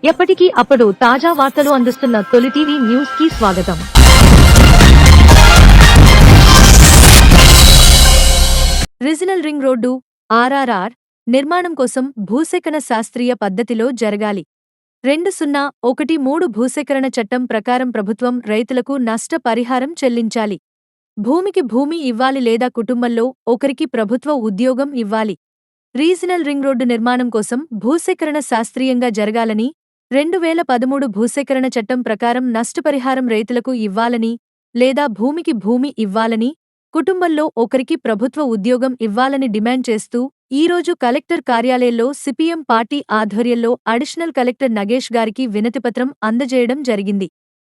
ఎప్పటికీ అప్పుడు తాజా వార్తలు అందిస్తున్న తొలి టీవీ న్యూస్ కి స్వాగతం. రీజనల్ రింగ్ రోడ్డు ఆర్ఆర్ఆర్ నిర్మాణం కోసం భూసేకరణ శాస్త్రీయ పద్ధతిలో జరగాలి. 2013 భూసేకరణ చట్టం ప్రకారం ప్రభుత్వం రైతులకు నష్ట పరిహారం చెల్లించాలి. భూమికి భూమి ఇవ్వాలి లేదా కుటుంబంలో ఒకరికి ప్రభుత్వ ఉద్యోగం ఇవ్వాలి. రీజనల్ రింగ్ రోడ్డు నిర్మాణం కోసం భూసేకరణ శాస్త్రీయంగా జరగాలని 2013 భూసేకరణ చట్టం ప్రకారం నష్టపరిహారం రైతులకు ఇవ్వాలని లేదా భూమికి భూమి ఇవ్వాలని కుటుంబంలో ఒకరికి ప్రభుత్వ ఉద్యోగం ఇవ్వాలని డిమాండ్ చేస్తూ ఈరోజు కలెక్టర్ కార్యాలయంలో సిపిఎం పార్టీ ఆధ్వర్యంలో అడిషనల్ కలెక్టర్ నగేష్ గారికి వినతిపత్రం అందజేయడం జరిగింది.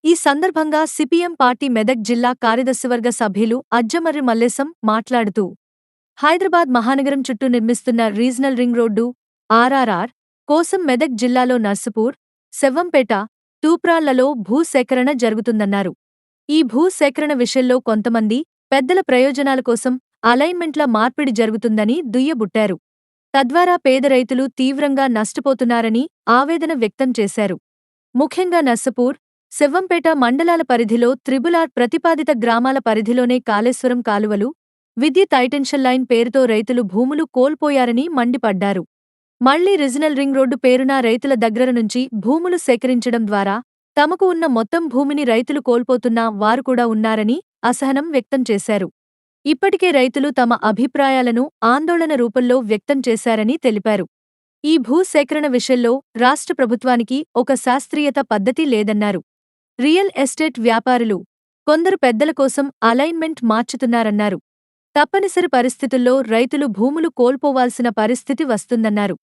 ఈ సందర్భంగా సిపిఎం పార్టీ మెదక్ జిల్లా కార్యదర్శివర్గ సభ్యులు అజ్జమర్రి మల్లేశం మాట్లాడుతూ హైదరాబాద్ మహానగరం చుట్టూ నిర్మిస్తున్న రీజనల్ రింగ్ రోడ్డు ఆర్ఆర్ఆర్ కోసం మెదక్ జిల్లాలో నర్సుపూర్, సెవ్వంపేట, తూప్రాళ్లలో భూసేకరణ జరుగుతుందన్నారు. ఈ భూసేకరణ విషయంలో కొంతమంది పెద్దల ప్రయోజనాల కోసం అలైన్మెంట్ల మార్పిడి జరుగుతుందని దుయ్యబుట్టారు. తద్వారా పేద రైతులు తీవ్రంగా నష్టపోతున్నారని ఆవేదన వ్యక్తం చేశారు. ముఖ్యంగా నర్సపూర్, సెవ్వంపేట మండలాల పరిధిలో త్రిబులార్ ప్రతిపాదిత గ్రామాల పరిధిలోనే కాళేశ్వరం కాలువలు, విద్యుత్ హైటెన్షన్ లైన్ పేరుతో రైతులు భూములు కోల్పోయారని మండిపడ్డారు. మళ్లీ రీజనల్ రింగ్ రోడ్డు పేరున రైతుల దగ్గర నుంచి భూములు సేకరించడం ద్వారా తమకు ఉన్న మొత్తం భూమిని రైతులు కోల్పోతున్నా వారు కూడా ఉన్నారని అసహనం వ్యక్తం చేశారు. ఇప్పటికే రైతులు తమ అభిప్రాయాలను ఆందోళన రూపంలో వ్యక్తం చేశారని తెలిపారు. ఈ భూసేకరణ విషయంలో రాష్ట్ర ప్రభుత్వానికి ఒక శాస్త్రీయత పద్ధతి లేదన్నారు. రియల్ ఎస్టేట్ వ్యాపారులు కొందరు పెద్దల కోసం అలైన్మెంట్ మార్చుతున్నారన్నారు. తప్పనిసరి పరిస్థితుల్లో రైతులు భూములు కోల్పోవాల్సిన పరిస్థితి వస్తుందన్నారు.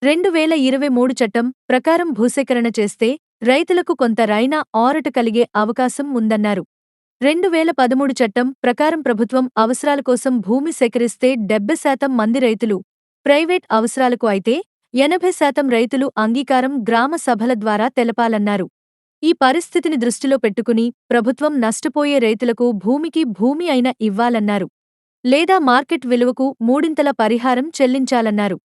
2023 చట్టం ప్రకారం భూసేకరణ చేస్తే రైతులకు కొంత రైనా ఆరట కలిగే అవకాశం ఉందన్నారు. 2013 చట్టం ప్రకారం ప్రభుత్వం అవసరాల కోసం భూమి సేకరిస్తే 70% మంది రైతులు, ప్రైవేట్ అవసరాలకు అయితే 80% రైతులు అంగీకారం గ్రామ సభల ద్వారా తెలపాలన్నారు. ఈ పరిస్థితిని దృష్టిలో పెట్టుకుని ప్రభుత్వం నష్టపోయే రైతులకు భూమికి భూమి అయినా ఇవ్వాలన్నారు. లేదా మార్కెట్ విలువకు మూడింతల పరిహారం చెల్లించాలన్నారు.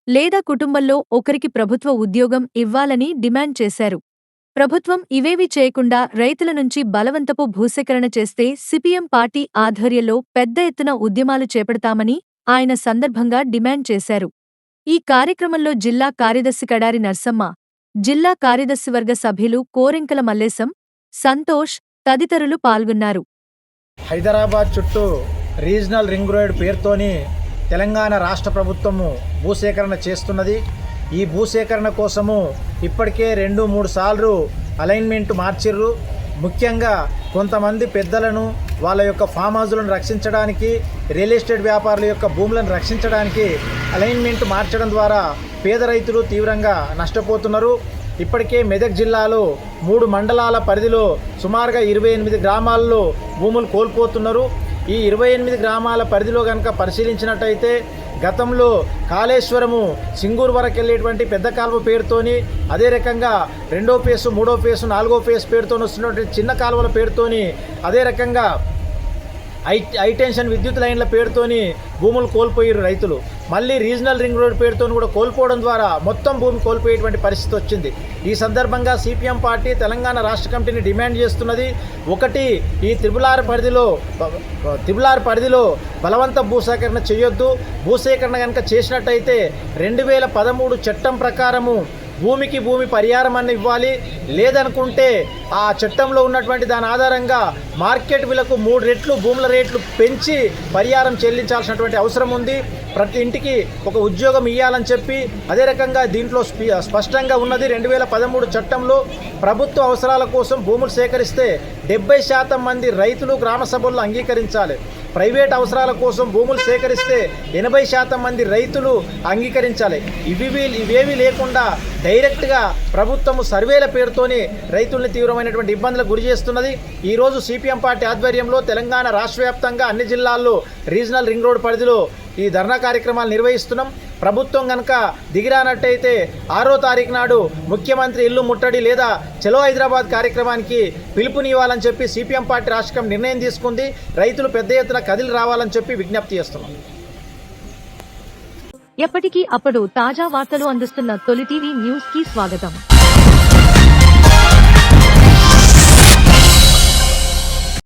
లేదా కుటుంబంలో ఒకరికి ప్రభుత్వ ఉద్యోగం ఇవ్వాలని డిమాండ్ చేశారు. ప్రభుత్వం ఇవేవీ చేయకుండా రైతుల నుంచి బలవంతపు భూసేకరణ చేస్తే సిపిఎం పార్టీ ఆధ్వర్యంలో పెద్ద ఎత్తున ఉద్యమాలు చేపడతామని ఆయన సందర్భంగా డిమాండ్ చేశారు. ఈ కార్యక్రమంలో జిల్లా కార్యదర్శి కడారి నర్సమ్మ, జిల్లా కార్యదర్శివర్గ సభ్యులు కోరెంకల మల్లేశం, సంతోష్ తదితరులు పాల్గొన్నారు. హైదరాబాద్ చుట్టూ రీజనల్ రింగ్ రోడ్ పేరుతోని తెలంగాణ రాష్ట్ర ప్రభుత్వము భూసేకరణ చేస్తున్నది. ఈ భూసేకరణ కోసము ఇప్పటికే 2-3 సార్లు అలైన్మెంట్ మార్చిర్రు. ముఖ్యంగా కొంతమంది పెద్దలను, వాళ్ళ యొక్క ఫామ్ హౌజులను రక్షించడానికి, రియల్ ఎస్టేట్ వ్యాపారుల యొక్క భూములను రక్షించడానికి అలైన్మెంట్ మార్చడం ద్వారా పేద రైతులు తీవ్రంగా నష్టపోతున్నారు. ఇప్పటికే మెదక్ జిల్లాలో 3 మండలాల పరిధిలో సుమారుగా 28 గ్రామాల్లో భూములు కోల్పోతున్నారు. ఈ 28 గ్రామాల పరిధిలో కనుక పరిశీలించినట్టయితే గతంలో కాళేశ్వరము సింగూరు వరకు వెళ్ళేటువంటి పెద్ద కాలువ పేరుతోని, అదే రకంగా 2వ ఫేసు, 3వ ఫేసు, 4వ ఫేసు పేరుతోని వస్తున్నటువంటి చిన్న కాలువల పేరుతోని, అదే రకంగా హైటెన్షన్ విద్యుత్ లైన్ల పేరుతోని భూములు కోల్పోయారు రైతులు. మళ్ళీ రీజనల్ రింగ్ రోడ్ పేరుతోని కూడా కోల్పోవడం ద్వారా మొత్తం భూమి కోల్పోయేటువంటి పరిస్థితి వచ్చింది. ఈ సందర్భంగా సిపిఎం పార్టీ తెలంగాణ రాష్ట్ర కమిటీని డిమాండ్ చేస్తున్నది. ఒకటి, ఈ త్రిబులార్ పరిధిలో బలవంత భూసేకరణ చేయొద్దు. భూసేకరణ కనుక చేసినట్టయితే 2013 చట్టం ప్రకారము భూమికి భూమి పరిహారం అన్న ఇవ్వాలి. లేదనుకుంటే ఆ చట్టంలో ఉన్నటువంటి దాని ఆధారంగా మార్కెట్ విలకు 3 రెట్లు భూముల రేట్లు పెంచి పరిహారం చెల్లించాల్సినటువంటి అవసరం ఉంది. ప్రతి ఇంటికి ఒక ఉద్యోగం ఇవ్వాలని చెప్పి, అదే రకంగా దీంట్లో స్పష్టంగా ఉన్నది 2013 చట్టంలో ప్రభుత్వ అవసరాల కోసం భూములు సేకరిస్తే 70% మంది రైతులు గ్రామ సభల్లో అంగీకరించాలి. ప్రైవేట్ అవసరాల కోసం భూములు సేకరిస్తే 80% మంది రైతులు అంగీకరించాలి. ఇవేవి లేకుండా డైరెక్ట్గా ప్రభుత్వము సర్వేల పేరుతోని రైతుల్ని తీవ్రమైనటువంటి ఇబ్బందులకు గురి చేస్తున్నది. ఈరోజు సిపిఎం పార్టీ ఆధ్వర్యంలో తెలంగాణ రాష్ట్ర వ్యాప్తంగా అన్ని జిల్లాల్లో రీజనల్ రింగ్ రోడ్ పరిధిలో ఈ ధర్నా కార్యక్రమాలు నిర్వహిస్తున్నాం. ప్రభుత్వం కనుక దిగిరానట్టయితే 6వ తారీఖు నాడు ముఖ్యమంత్రి ఇల్లు ముట్టడి లేదా చలో హైదరాబాద్ కార్యక్రమానికి పిలుపునివ్వాలని చెప్పి సిపిఎం పార్టీ రాష్ట్ర కమిటీ నిర్ణయం తీసుకుంది. రైతులు పెద్ద ఎత్తున కదిలి రావాలని చెప్పి విజ్ఞప్తి చేస్తున్నాం. ఎప్పటికీ అప్పుడు తాజా వార్తలు అందిస్తున్న తొలి టీవీ న్యూస్ కి స్వాగతం.